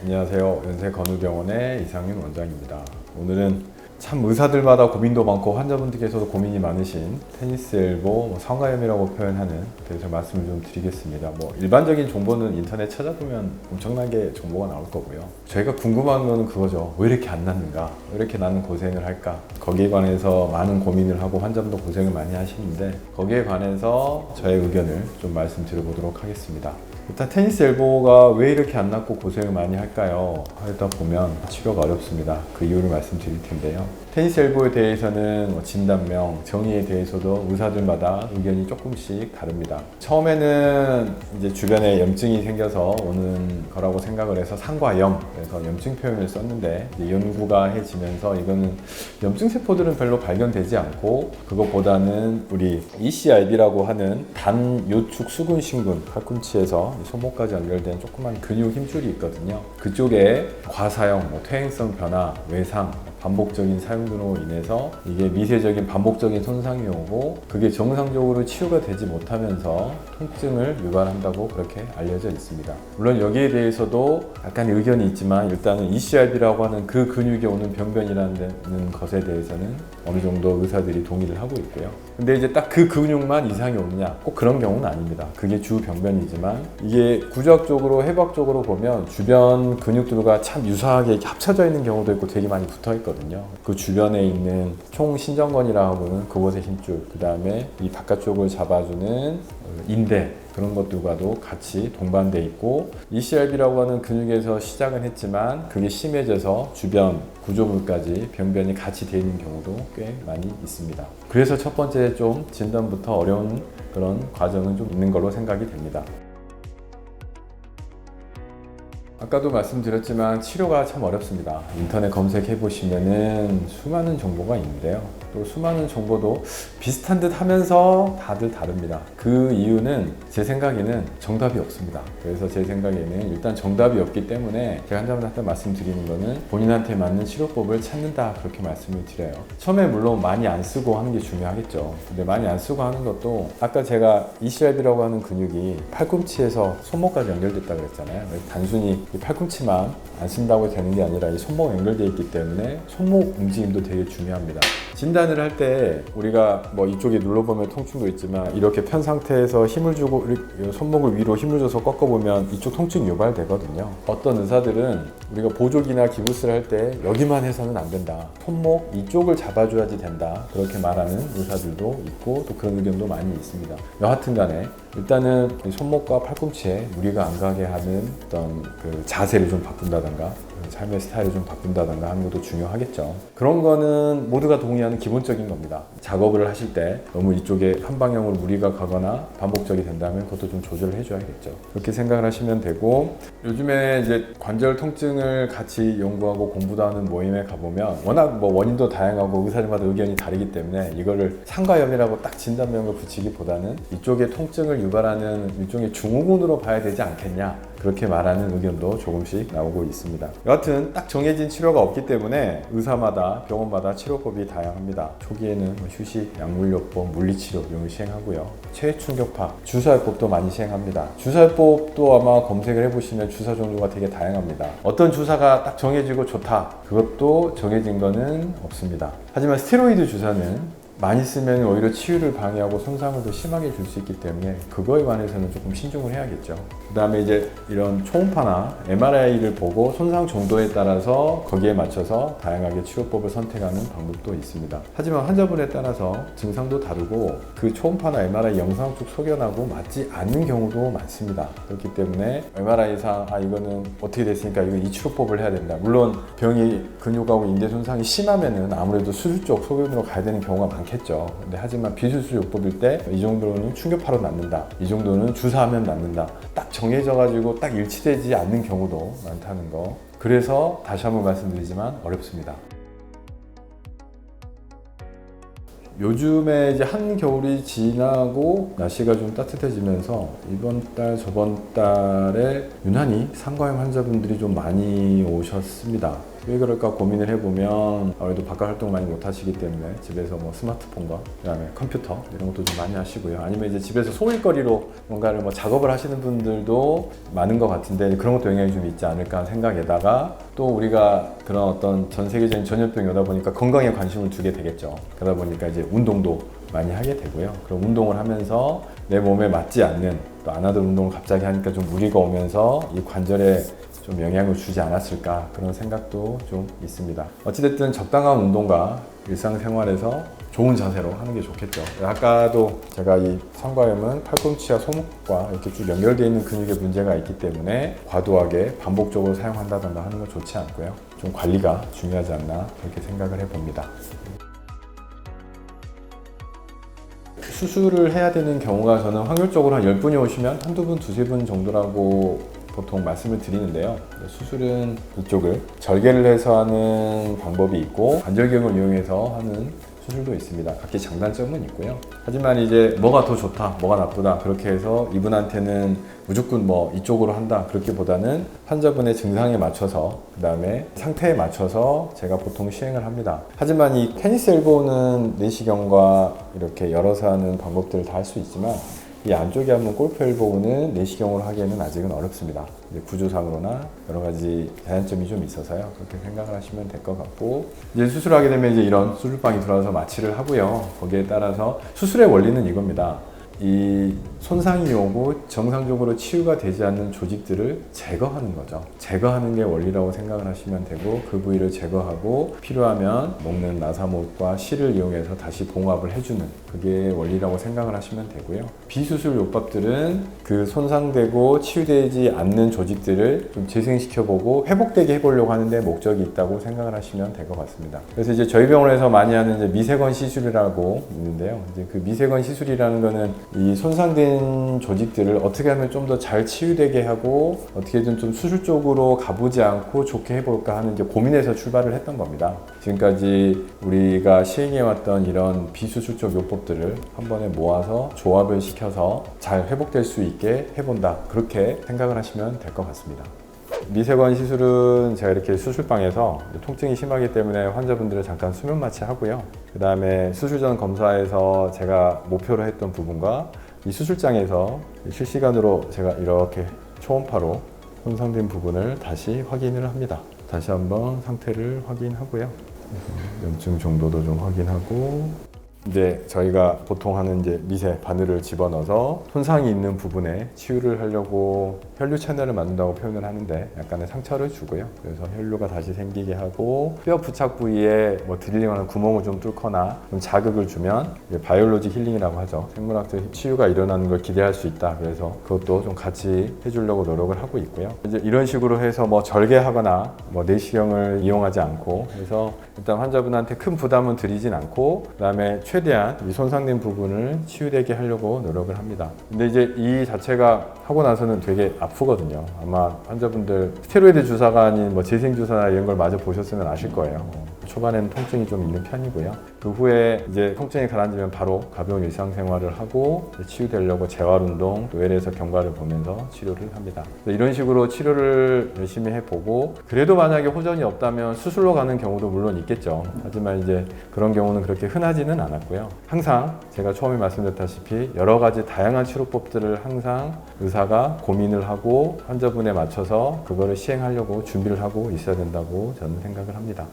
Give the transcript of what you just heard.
안녕하세요. 연세건우병원의 이상윤 원장입니다. 오늘은 참 의사들마다 고민도 많고 환자분들께서도 고민이 많으신 테니스 엘보 상가염이라고 표현하는 그래서 말씀을 좀 드리겠습니다. 일반적인 정보는 인터넷 찾아보면 엄청나게 정보가 나올 거고요. 저희가 궁금한 거는 그거죠. 왜 이렇게 안 낫는가? 왜 이렇게 나는 고생을 할까? 거기에 관해서 많은 고민을 하고 환자분도 고생을 많이 하시는데 거기에 관해서 저의 의견을 좀 말씀드려보도록 하겠습니다. 일단 테니스 엘보가 왜 이렇게 안 낫고 고생을 많이 할까요? 하다 보면 치료가 어렵습니다. 그 이유를 말씀드릴 텐데요. 테니스 엘보에 대해서는 진단명, 정의에 대해서도 의사들마다 의견이 조금씩 다릅니다. 처음에는 이제 주변에 염증이 생겨서 오는 거라고 생각을 해서 상과염, 그래서 염증 표현을 썼는데 이제 연구가 해지면서 이거는 염증 세포들은 별로 발견되지 않고 그것보다는 우리 ECRB라고 하는 단요축 수근 신근 팔꿈치에서 손목까지 연결된 조그만 근육 힘줄이 있거든요. 그쪽에 과사형, 퇴행성 변화, 외상, 반복적인 사용으로 인해서 이게 미세적인 반복적인 손상이 오고 그게 정상적으로 치유가 되지 못하면서 통증을 유발한다고 그렇게 알려져 있습니다. 물론 여기에 대해서도 약간 의견이 있지만 일단은 ECRB라고 하는 그 근육에 오는 병변이라는 것에 대해서는 어느 정도 의사들이 동의를 하고 있고요. 근데 이제 딱 그 근육만 이상이 오느냐? 꼭 그런 경우는 아닙니다. 그게 주 병변이지만 이게 구조학적으로 해부학적으로 보면 주변 근육들과 참 유사하게 합쳐져 있는 경우도 있고 되게 많이 붙어 있거든요. 그 주변에 있는 총신전건이라고 하는 그곳의 힘줄, 그 다음에 이 바깥쪽을 잡아주는 인대 그런 것들과도 같이 동반돼 있고 ECRB라고 하는 근육에서 시작은 했지만 그게 심해져서 주변 구조물까지 병변이 같이 되어 있는 경우도 꽤 많이 있습니다. 그래서 첫 번째 좀 진단부터 어려운 그런 과정은 좀 있는 걸로 생각이 됩니다. 아까도 말씀드렸지만 치료가 참 어렵습니다. 인터넷 검색해 보시면은 수많은 정보가 있는데요. 또 수많은 정보도 비슷한 듯 하면서 다들 다릅니다. 그 이유는 제 생각에는 정답이 없습니다. 그래서 제 생각에는 일단 정답이 없기 때문에 제가 환자분한테 말씀드리는 거는 본인한테 맞는 치료법을 찾는다 그렇게 말씀을 드려요. 처음에 물론 많이 안 쓰고 하는 게 중요하겠죠. 근데 많이 안 쓰고 하는 것도 아까 제가 ECRB라고 하는 근육이 팔꿈치에서 손목까지 연결됐다고 그랬잖아요. 단순히 이 팔꿈치만 안 쓴다고 되는 게 아니라 이 손목 연결되어 있기 때문에 손목 움직임도 되게 중요합니다. 진단을 할 때 우리가 이쪽에 눌러보면 통증도 있지만 이렇게 편 상태에서 힘을 주고 손목을 위로 힘을 줘서 꺾어보면 이쪽 통증이 유발되거든요. 어떤 의사들은 우리가 보조기나 기부스를 할 때 여기만 해서는 안 된다. 손목 이쪽을 잡아줘야지 된다. 그렇게 말하는 의사들도 있고 또 그런 의견도 많이 있습니다. 여하튼 간에 일단은 손목과 팔꿈치에 무리가 안 가게 하는 어떤 그 자세를 좀 바꾼다던가 삶의 스타일을 좀 바꾼다던가 하는 것도 중요하겠죠. 그런 거는 모두가 동의하는 기본적인 겁니다. 작업을 하실 때 너무 이쪽에 한 방향으로 무리가 가거나 반복적이 된다면 그것도 좀 조절을 해줘야겠죠. 그렇게 생각을 하시면 되고 요즘에 이제 관절 통증을 같이 연구하고 공부도 하는 모임에 가보면 워낙 원인도 다양하고 의사들마다 의견이 다르기 때문에 이거를 상가염이라고 딱 진단명을 붙이기보다는 이쪽에 통증을 유발하는 일종의 증후군으로 봐야 되지 않겠냐 그렇게 말하는 의견도 조금씩 나오고 있습니다. 여하튼 딱 정해진 치료가 없기 때문에 의사마다 병원마다 치료법이 다양합니다. 초기에는 휴식, 약물요법, 물리치료 이런 걸 시행하고요. 체외충격파, 주사요법도 많이 시행합니다. 주사요법도 아마 검색을 해보시면 주사 종류가 되게 다양합니다. 어떤 주사가 딱 정해지고 좋다 그것도 정해진 거는 없습니다. 하지만 스테로이드 주사는 많이 쓰면 오히려 치유를 방해하고 손상을 더 심하게 줄 수 있기 때문에 그거에 관해서는 조금 신중을 해야겠죠. 그 다음에 이제 이런 초음파나 MRI를 보고 손상 정도에 따라서 거기에 맞춰서 다양하게 치료법을 선택하는 방법도 있습니다. 하지만 환자분에 따라서 증상도 다르고 그 초음파나 MRI 영상 쪽 소견하고 맞지 않는 경우도 많습니다. 그렇기 때문에 MRI상 이거는 어떻게 됐으니까 이거 이 치료법을 해야 된다. 물론 병이 근육하고 인대 손상이 심하면은 아무래도 수술 쪽 소견으로 가야 되는 경우가 많겠죠. 근데 하지만 비수술 요법일 때 이 정도는 충격파로 낫는다. 이 정도는 주사하면 낫는다. 딱 정해져가지고 딱 일치되지 않는 경우도 많다는 거. 그래서 다시 한번 말씀드리지만 어렵습니다. 요즘에 이제 한겨울이 지나고 날씨가 좀 따뜻해지면서 이번 달, 저번 달에 유난히 상과염 환자분들이 좀 많이 오셨습니다. 왜 그럴까 고민을 해보면 아무래도 바깥 활동 많이 못 하시기 때문에 집에서 뭐 스마트폰과 그다음에 컴퓨터 이런 것도 좀 많이 하시고요. 아니면 이제 집에서 소일거리로 뭔가를 뭐 작업을 하시는 분들도 많은 것 같은데 그런 것도 영향이 좀 있지 않을까 하는 생각에다가 또 우리가 그런 어떤 전 세계적인 전염병이 오다 보니까 건강에 관심을 두게 되겠죠. 그러다 보니까 이제 운동도 많이 하게 되고요. 그럼 운동을 하면서 내 몸에 맞지 않는 또 안 하던 운동을 갑자기 하니까 좀 무리가 오면서 이 관절에 좀 영향을 주지 않았을까 그런 생각도 좀 있습니다. 어찌됐든 적당한 운동과 일상생활에서 좋은 자세로 하는 게 좋겠죠. 아까도 제가 이 성과염은 팔꿈치와 손목과 이렇게 쭉 연결되어 있는 근육에 문제가 있기 때문에 과도하게 반복적으로 사용한다던가 하는 건 좋지 않고요. 좀 관리가 중요하지 않나 그렇게 생각을 해봅니다. 수술을 해야 되는 경우가 저는 확률적으로 한 10분이 오시면 한두 분, 두세 분 정도라고 보통 말씀을 드리는데요. 수술은 이쪽을 절개를 해서 하는 방법이 있고 관절경을 이용해서 하는 수술도 있습니다. 각기 장단점은 있고요. 하지만 이제 뭐가 더 좋다, 뭐가 나쁘다 그렇게 해서 이분한테는 무조건 뭐 이쪽으로 한다 그렇기보다는 환자분의 증상에 맞춰서 그 다음에 상태에 맞춰서 제가 보통 시행을 합니다. 하지만 이 테니스 엘보는 내시경과 이렇게 열어서 하는 방법들을 다 할 수 있지만 이 안쪽에 한번 골프 엘보는 내시경으로 하기에는 아직은 어렵습니다. 이제 구조상으로나 여러 가지 제한점이 좀 있어서요. 그렇게 생각을 하시면 될 것 같고 이제 수술하게 되면 이제 이런 수술방이 들어와서 마취를 하고요. 거기에 따라서 수술의 원리는 이겁니다. 이 손상이 오고 정상적으로 치유가 되지 않는 조직들을 제거하는 거죠. 제거하는 게 원리라고 생각을 하시면 되고 그 부위를 제거하고 필요하면 먹는 나사못과 실을 이용해서 다시 봉합을 해주는 그게 원리라고 생각을 하시면 되고요. 비수술 요법들은 그 손상되고 치유되지 않는 조직들을 좀 재생시켜보고 회복되게 해보려고 하는데 목적이 있다고 생각을 하시면 될 것 같습니다. 그래서 이제 저희 병원에서 많이 하는 이제 미세건 시술이라고 있는데요. 이제 그 미세건 시술이라는 거는 이 손상된 조직들을 어떻게 하면 좀 더 잘 치유되게 하고 어떻게든 좀 수술 쪽으로 가보지 않고 좋게 해볼까 하는 이제 고민에서 출발을 했던 겁니다. 지금까지 우리가 시행해왔던 이런 비수술적 요법들을 한 번에 모아서 조합을 시켜서 잘 회복될 수 있게 해본다. 그렇게 생각을 하시면 될 것 같습니다. 미세건 시술은 제가 이렇게 수술방에서 통증이 심하기 때문에 환자분들을 잠깐 수면 마취하고요. 그 다음에 수술 전 검사에서 제가 목표로 했던 부분과 이 수술장에서 실시간으로 제가 이렇게 초음파로 손상된 부분을 다시 확인을 합니다. 다시 한번 상태를 확인하고요. 염증 정도도 좀 확인하고 이제 저희가 보통 하는 이제 미세 바늘을 집어넣어서 손상이 있는 부분에 치유를 하려고 혈류 채널을 만든다고 표현을 하는데 약간의 상처를 주고요. 그래서 혈류가 다시 생기게 하고 뼈 부착 부위에 뭐 드릴링하는 구멍을 좀 뚫거나 좀 자극을 주면 바이올로직 힐링이라고 하죠. 생물학적 치유가 일어나는 걸 기대할 수 있다. 그래서 그것도 좀 같이 해주려고 노력을 하고 있고요. 이제 이런 식으로 해서 뭐 절개하거나 뭐 내시경을 이용하지 않고 해서 일단 환자분한테 큰 부담은 드리진 않고 그다음에 최대한 이 손상된 부분을 치유되게 하려고 노력을 합니다. 근데 이제 이 자체가 하고 나서는 되게 아프거든요. 아마 환자분들 스테로이드 주사가 아닌 뭐 재생 주사나 이런 걸 마저 보셨으면 아실 거예요. 초반에는 통증이 좀 있는 편이고요. 그 후에 이제 통증이 가라앉으면 바로 가벼운 일상생활을 하고 치유되려고 재활운동, 웰에서 경과를 보면서 치료를 합니다. 이런 식으로 치료를 열심히 해보고 그래도 만약에 호전이 없다면 수술로 가는 경우도 물론 있겠죠. 하지만 이제 그런 경우는 그렇게 흔하지는 않았고요. 항상 제가 처음에 말씀드렸다시피 여러 가지 다양한 치료법들을 항상 의사가 고민을 하고 환자분에 맞춰서 그거를 시행하려고 준비를 하고 있어야 된다고 저는 생각을 합니다.